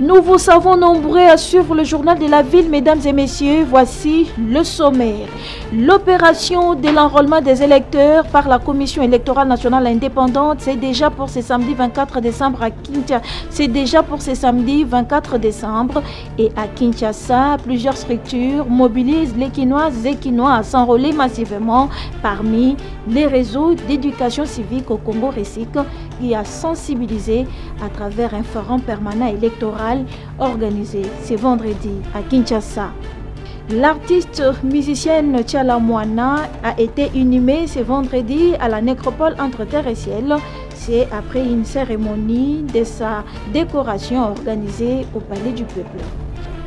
Nous vous savons nombreux à suivre le journal de la ville, mesdames et messieurs. Voici le sommaire. L'opération de l'enrôlement des électeurs par la Commission électorale nationale indépendante, c'est déjà pour ce samedi 24 décembre à Kinshasa. C'est déjà pour ce samedi 24 décembre. Et à Kinshasa, plusieurs structures mobilisent les Kinoises et Kinois à s'enrôler massivement parmi les réseaux d'éducation civique au Congo-RESIC qui a sensibilisé à travers un forum permanent électoral organisé ce vendredi à Kinshasa. L'artiste musicienne Tchala Moana a été inhumée ce vendredi à la nécropole entre terre et ciel. C'est après une cérémonie de sa décoration organisée au Palais du Peuple.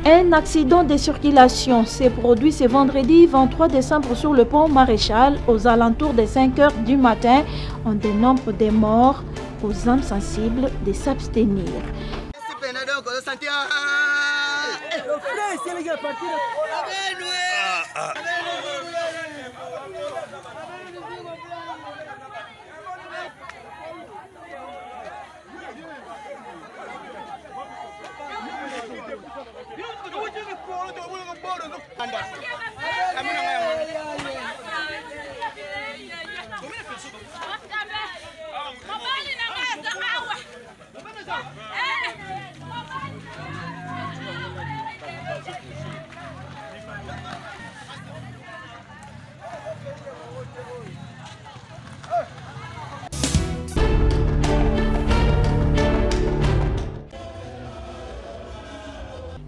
Un accident de circulation s'est produit ce vendredi 23 décembre sur le pont Maréchal aux alentours de 5 h du matin. On dénombre des morts aux âmes sensibles de s'abstenir.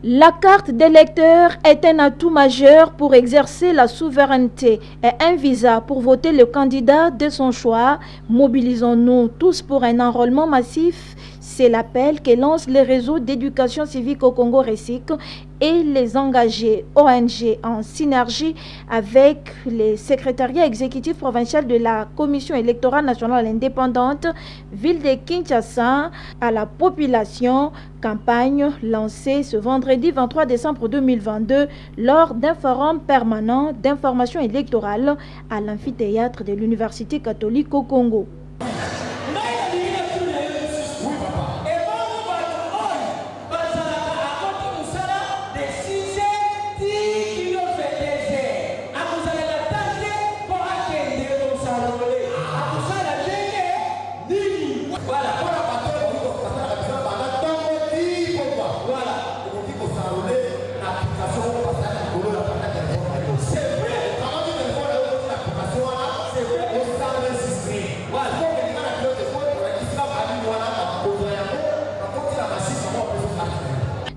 La carte d'électeur est un atout majeur pour exercer la souveraineté et un visa pour voter le candidat de son choix. Mobilisons-nous tous pour un enrôlement massif. C'est l'appel que lancent les réseaux d'éducation civique au Congo-RESIC et les engagés ONG en synergie avec les secrétariats exécutifs provinciaux de la Commission électorale nationale indépendante, ville de Kinshasa, à la population. Campagne lancée ce vendredi 23 décembre 2022 lors d'un forum permanent d'information électorale à l'amphithéâtre de l'Université catholique au Congo.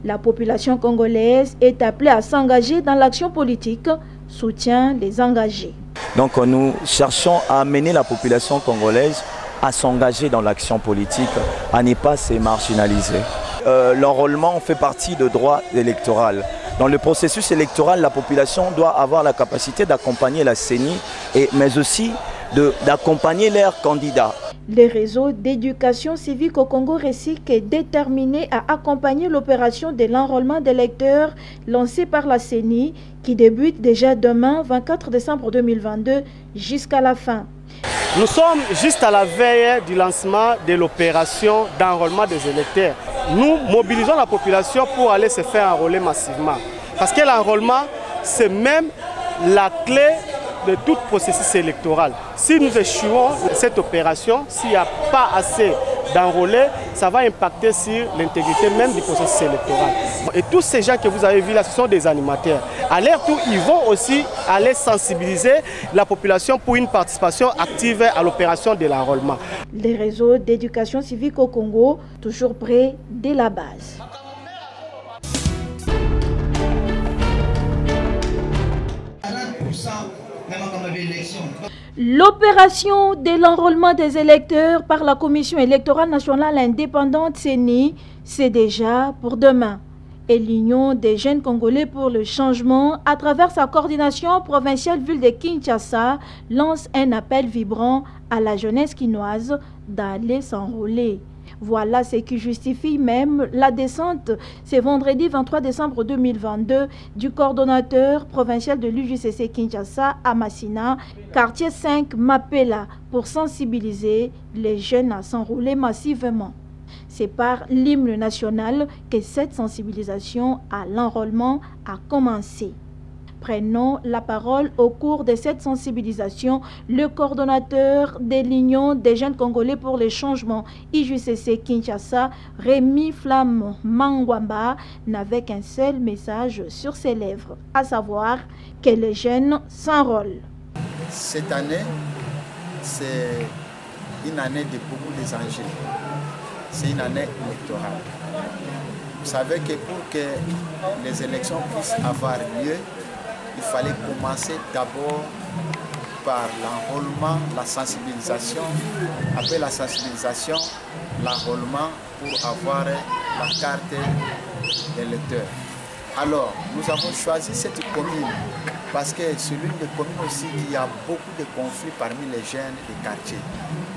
La population congolaise est appelée à s'engager dans l'action politique, soutient les engagés. Donc nous cherchons à amener la population congolaise à s'engager dans l'action politique, à ne pas se marginaliser. L'enrôlement fait partie du droit électoral. Dans le processus électoral, la population doit avoir la capacité d'accompagner la CENI, mais aussi d'accompagner leurs candidats. Le réseau d'éducation civique au Congo-RESIC est déterminé à accompagner l'opération de l'enrôlement d'électeurs lancée par la CENI qui débute déjà demain 24 décembre 2022 jusqu'à la fin. Nous sommes juste à la veille du lancement de l'opération d'enrôlement des électeurs. Nous mobilisons la population pour aller se faire enrôler massivement. Parce que l'enrôlement, c'est même la clé de tout processus électoral. Si nous échouons cette opération, s'il n'y a pas assez d'enrôlés, ça va impacter sur l'intégrité même du processus électoral. Et tous ces gens que vous avez vus là, ce sont des animateurs. À leur tour, ils vont aussi aller sensibiliser la population pour une participation active à l'opération de l'enrôlement. Les réseaux d'éducation civique au Congo, toujours près de la base. L'opération de l'enrôlement des électeurs par la Commission électorale nationale indépendante CENI, c'est déjà pour demain. Et l'Union des jeunes Congolais pour le changement, à travers sa coordination provinciale ville de Kinshasa, lance un appel vibrant à la jeunesse kinoise d'aller s'enrôler. Voilà ce qui justifie même la descente ce vendredi 23 décembre 2022 du coordonnateur provincial de l'UJCC Kinshasa à Massina, quartier 5 Mapela, pour sensibiliser les jeunes à s'enrôler massivement. C'est par l'hymne national que cette sensibilisation à l'enrôlement a commencé. Prenons la parole au cours de cette sensibilisation. Le coordonnateur de l'Union des jeunes Congolais pour les changements, IJCC Kinshasa, Rémi Flamme Mangwamba, n'avait qu'un seul message sur ses lèvres, à savoir que les jeunes s'enrôlent. Cette année, c'est une année de beaucoup des enjeux. C'est une année électorale. Vous savez que pour que les élections puissent avoir lieu, il fallait commencer d'abord par l'enrôlement, la sensibilisation. Après la sensibilisation, l'enrôlement pour avoir la carte d'électeur. Alors, nous avons choisi cette commune parce que c'est l'une des communes aussi qui a beaucoup de conflits parmi les jeunes des quartiers.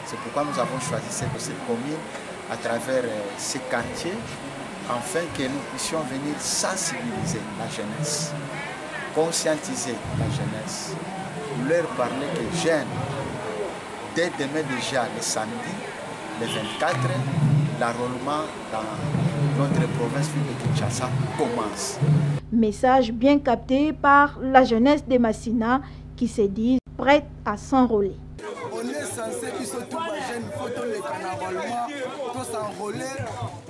C'est pourquoi nous avons choisi cette commune à travers ces quartiers, afin que nous puissions venir sensibiliser la jeunesse, conscientiser la jeunesse, leur parler que jeunes, dès demain déjà, le samedi, le 24, l'enrôlement dans notre province de Kinshasa commence. Message bien capté par la jeunesse de Massina qui se dit prête à s'enrôler. On est censé qu'ils sont tous les jeunes, il faut tous les enrôlements, tous s'enrôler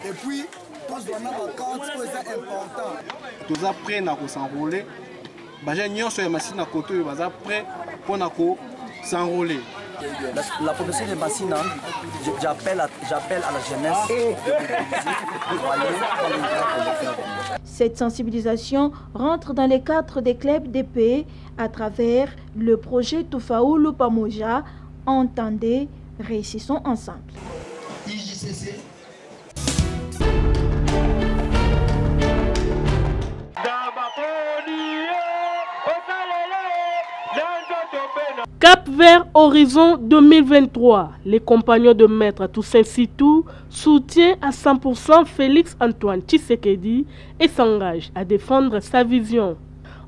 et puis tous doivent avoir carte, c'est important. Tous après à s'enrôler. Les jeunes sont Massina côté, ils sont prêts pour s'enrôler. La population de Massina, j'appelle à la jeunesse pour aller dans le grand. Cette sensibilisation rentre dans les cadres des clubs d'épée à travers le projet Tufaulu Pamoja. Entendez, réussissons ensemble. IJCC. Cap vers horizon 2023, les compagnons de Maître Toussaint Sitou soutiennent à 100% Félix Antoine Tshisekedi et s'engagent à défendre sa vision.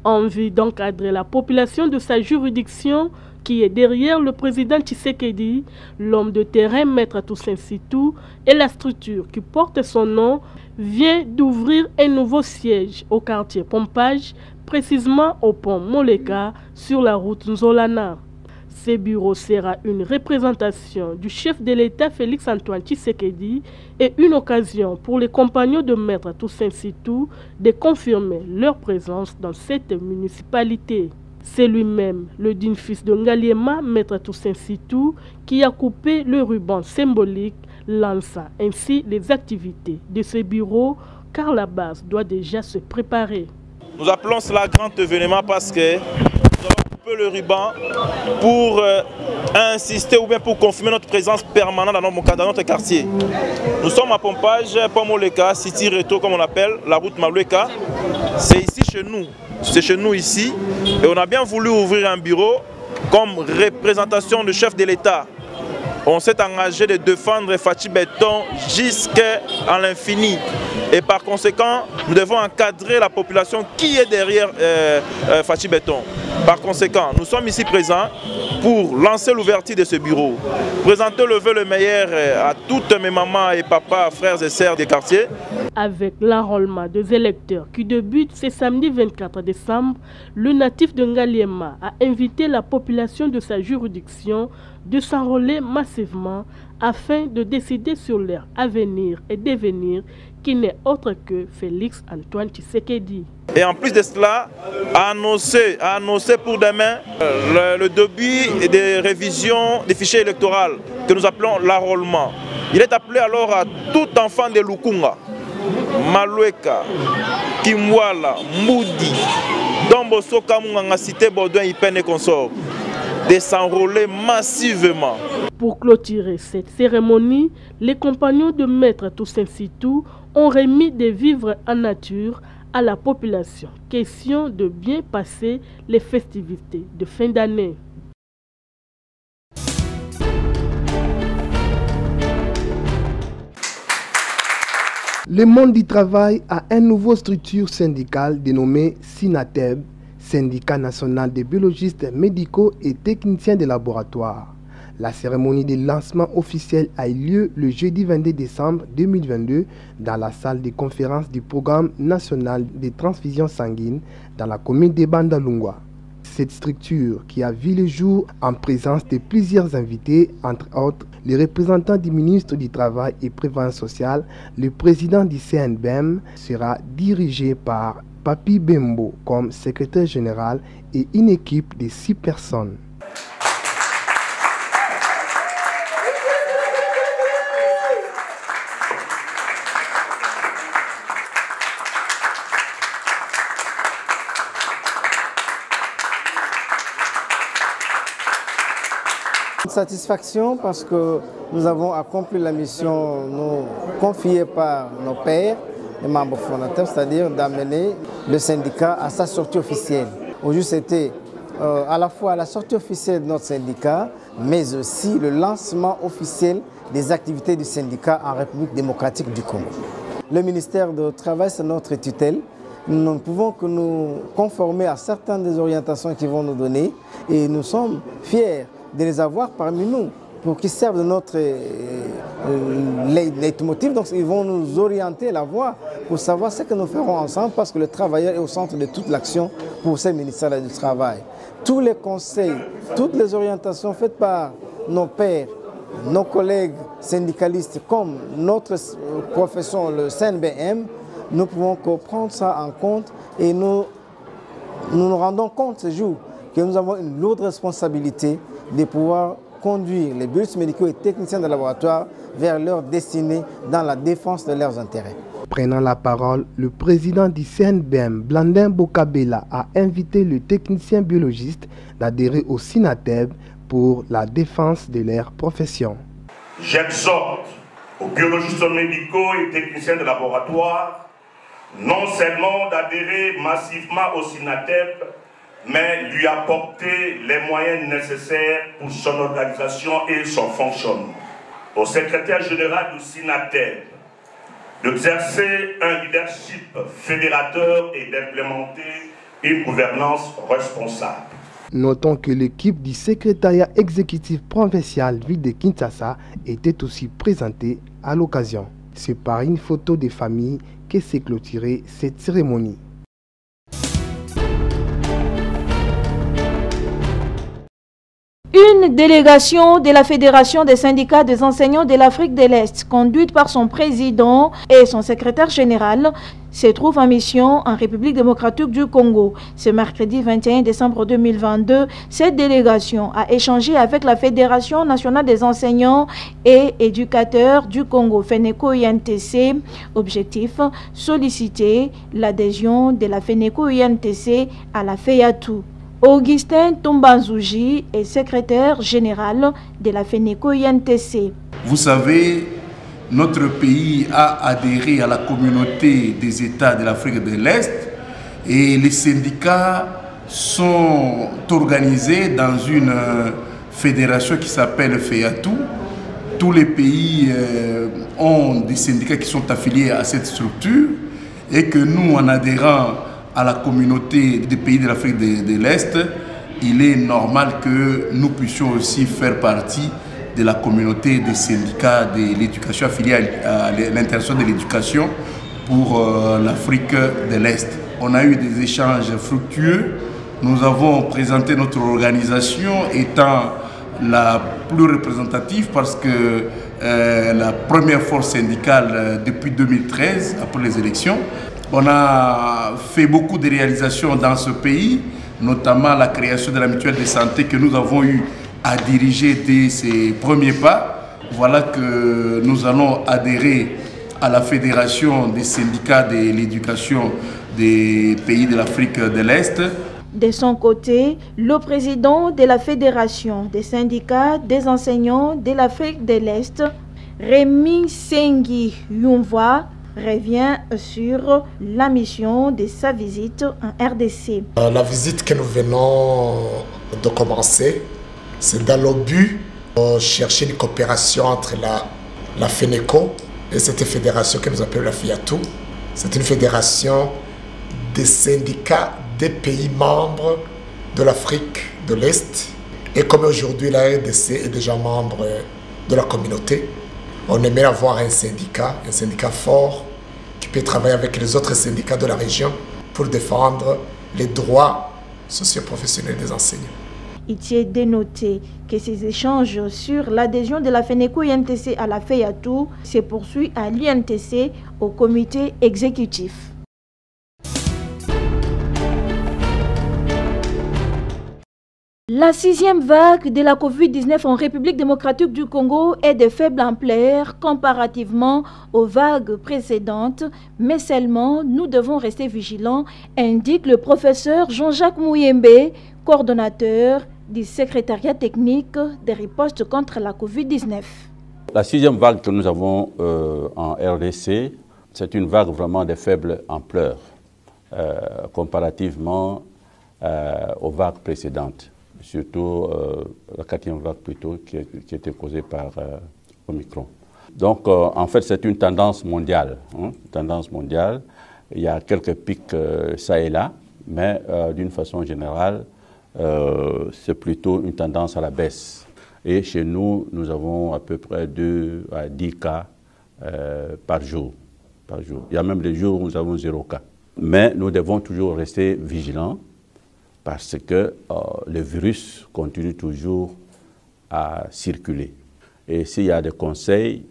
Envie d'encadrer la population de sa juridiction qui est derrière le président Tshisekedi, l'homme de terrain Maître Toussaint Sitou et la structure qui porte son nom vient d'ouvrir un nouveau siège au quartier Pompage, précisément au pont Moleka sur la route Nzolana. Ce bureau sera une représentation du chef de l'État Félix Antoine Tshisekedi et une occasion pour les compagnons de Maître Toussaint Sitou de confirmer leur présence dans cette municipalité. C'est lui-même, le digne fils de Ngaliema, Maître Toussaint Sitou, qui a coupé le ruban symbolique, lançant ainsi les activités de ce bureau, car la base doit déjà se préparer. Nous appelons cela grand événement parce que nous avons coupé le ruban pour insister ou bien pour confirmer notre présence permanente dans notre quartier. Nous sommes à Pompage, Pomoleka, City Reto comme on appelle, la route Malueka. C'est ici chez nous, c'est chez nous ici. Et on a bien voulu ouvrir un bureau comme représentation du chef de l'État. On s'est engagé de défendre Fachi Béton jusqu'à l'infini. Et par conséquent, nous devons encadrer la population qui est derrière Fachi Béton. Par conséquent, nous sommes ici présents pour lancer l'ouverture de ce bureau. Présenter le vœu le meilleur à toutes mes mamans et papas, frères et sœurs des quartiers. Avec l'enrôlement des électeurs qui débute ce samedi 24 décembre, le natif de Ngaliema a invité la population de sa juridiction de s'enrôler massivement afin de décider sur leur avenir et devenir qui n'est autre que Félix Antoine Tshisekedi. Et en plus de cela, annoncer pour demain le début des révisions des fichiers électoraux que nous appelons l'enrôlement. Il est appelé alors à tout enfant de Lukunga, Malueka, Kimwala, Moudi, Dombo Soka Munganga Cité Baudouin Ipene Consort, de s'enrôler massivement. Pour clôturer cette cérémonie, les compagnons de Maître Toussaint Sitou ont remis des vivres en nature à la population. Question de bien passer les festivités de fin d'année. Le monde du travail a une nouvelle structure syndicale dénommée SINATEB, Syndicat national des biologistes médicaux et techniciens de laboratoire. La cérémonie de lancement officiel a eu lieu le jeudi 22 décembre 2022 dans la salle de conférence du programme national de transfusion sanguine dans la commune de Bandalungwa. Cette structure qui a vu le jour en présence de plusieurs invités, entre autres les représentants du ministre du Travail et Prévoyance sociale, le président du CNBM, sera dirigée par Papi Bembo comme secrétaire général et une équipe de 6 personnes. Une satisfaction parce que nous avons accompli la mission nous confiée par nos pairs, les membres fondateurs, c'est-à-dire d'amener le syndicat à sa sortie officielle. Aujourd'hui, c'était à la fois la sortie officielle de notre syndicat, mais aussi le lancement officiel des activités du syndicat en République démocratique du Congo. Le ministère du Travail, c'est notre tutelle. Nous ne pouvons que nous conformer à certaines des orientations qu'ils vont nous donner et nous sommes fiers de les avoir parmi nous pour qu'ils servent de notre leitmotiv. Donc ils vont nous orienter la voie pour savoir ce que nous ferons ensemble parce que le travailleur est au centre de toute l'action pour ce ministère du Travail. Tous les conseils, toutes les orientations faites par nos pairs, nos collègues syndicalistes comme notre profession, le CNBM, nous pouvons prendre ça en compte et nous nous rendons compte ce jour que nous avons une lourde responsabilité de pouvoir conduire les biologistes médicaux et techniciens de laboratoire vers leur destinée dans la défense de leurs intérêts. Prenant la parole, le président du CNBM, Blandin Bokabela, a invité le technicien biologiste d'adhérer au SINATEB pour la défense de leur profession. J'exhorte aux biologistes médicaux et techniciens de laboratoire non seulement d'adhérer massivement au SINATEB, mais lui apporter les moyens nécessaires pour son organisation et son fonctionnement. Au secrétaire général du SINATEB, d'exercer un leadership fédérateur et d'implémenter une gouvernance responsable. Notons que l'équipe du secrétariat exécutif provincial ville de Kinshasa était aussi présentée à l'occasion. C'est par une photo de famille que s'est clôturée cette cérémonie. Une délégation de la Fédération des syndicats des enseignants de l'Afrique de l'Est, conduite par son président et son secrétaire général, se trouve en mission en République démocratique du Congo. Ce mercredi 21 décembre 2022, cette délégation a échangé avec la Fédération nationale des enseignants et éducateurs du Congo, FENECO-INTC. Objectif, solliciter l'adhésion de la FENECO-INTC à la FEATU. Augustin Tombanzouji est secrétaire général de la FENECO-INTC. Vous savez, notre pays a adhéré à la communauté des États de l'Afrique de l'Est et les syndicats sont organisés dans une fédération qui s'appelle FEATU. Tous les pays ont des syndicats qui sont affiliés à cette structure et que nous, en adhérant à la communauté des pays de l'Afrique de l'Est, il est normal que nous puissions aussi faire partie de la communauté des syndicats de l'éducation affiliés à l'interaction de l'éducation pour l'Afrique de l'Est. On a eu des échanges fructueux. Nous avons présenté notre organisation étant la plus représentative parce que la première force syndicale depuis 2013, après les élections. On a fait beaucoup de réalisations dans ce pays, notamment la création de la mutuelle de santé que nous avons eu à diriger dès ses premiers pas. Voilà que nous allons adhérer à la Fédération des syndicats de l'éducation des pays de l'Afrique de l'Est. De son côté, le président de la Fédération des syndicats des enseignants de l'Afrique de l'Est, Rémi Sengi Yumva, revient sur la mission de sa visite en RDC. La visite que nous venons de commencer, c'est dans le but de chercher une coopération entre la FENECO et cette fédération que nous appelons la FEATU. C'est une fédération des syndicats des pays membres de l'Afrique de l'Est Et comme aujourd'hui la RDC est déjà membre de la communauté, on aimerait avoir un syndicat fort qui peut travailler avec les autres syndicats de la région pour défendre les droits socio-professionnels des enseignants. Il est dénoté que ces échanges sur l'adhésion de la FENECO-INTC à la FEIATU se poursuivent à l'INTC au comité exécutif. La 6e vague de la Covid-19 en République démocratique du Congo est de faible ampleur comparativement aux vagues précédentes, mais seulement nous devons rester vigilants, indique le professeur Jean-Jacques Mouyembe, coordonnateur du secrétariat technique des ripostes contre la Covid-19. La 6e vague que nous avons en RDC, c'est une vague vraiment de faible ampleur comparativement aux vagues précédentes. Surtout la 4e vague plutôt qui était causée par Omicron. Donc en fait c'est une tendance mondiale. Il y a quelques pics ça et là, mais d'une façon générale c'est plutôt une tendance à la baisse. Et chez nous, nous avons à peu près 2 à 10 cas par jour. Il y a même des jours où nous avons 0 cas. Mais nous devons toujours rester vigilants, parce que le virus continue toujours à circuler. Et s'il y a des conseils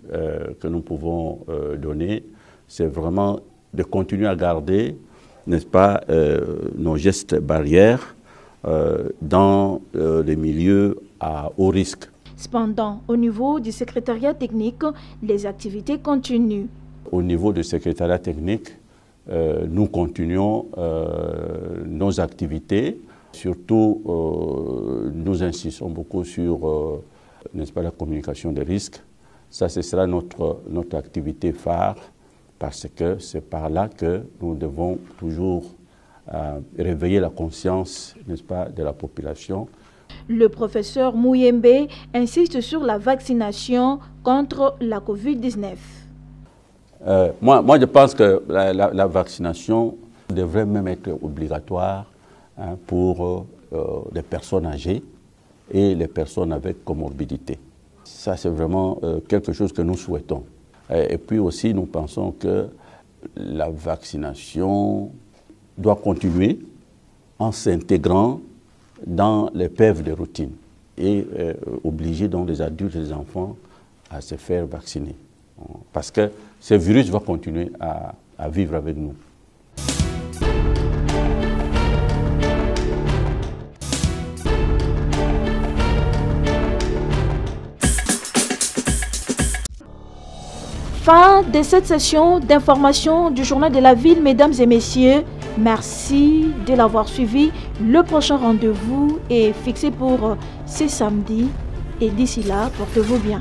que nous pouvons donner, c'est vraiment de continuer à garder, n'est-ce pas, nos gestes barrières dans les milieux à haut risque. Cependant, au niveau du secrétariat technique, les activités continuent. Au niveau du secrétariat technique, nous continuons nos activités. Surtout, nous insistons beaucoup sur n'est-ce pas, la communication des risques. Ça, ce sera notre activité phare, parce que c'est par là que nous devons toujours réveiller la conscience, n'est-ce pas, de la population. Le professeur Mouyembe insiste sur la vaccination contre la Covid-19. Moi, je pense que la vaccination devrait même être obligatoire pour les personnes âgées et les personnes avec comorbidité. Ça, c'est vraiment quelque chose que nous souhaitons. Et puis aussi, nous pensons que la vaccination doit continuer en s'intégrant dans les PEV de routine et obliger donc les adultes et les enfants à se faire vacciner. Parce que ce virus va continuer à vivre avec nous. Fin de cette session d'information du journal de la ville, mesdames et messieurs. Merci de l'avoir suivi. Le prochain rendez-vous est fixé pour ce samedi. Et d'ici là, portez-vous bien.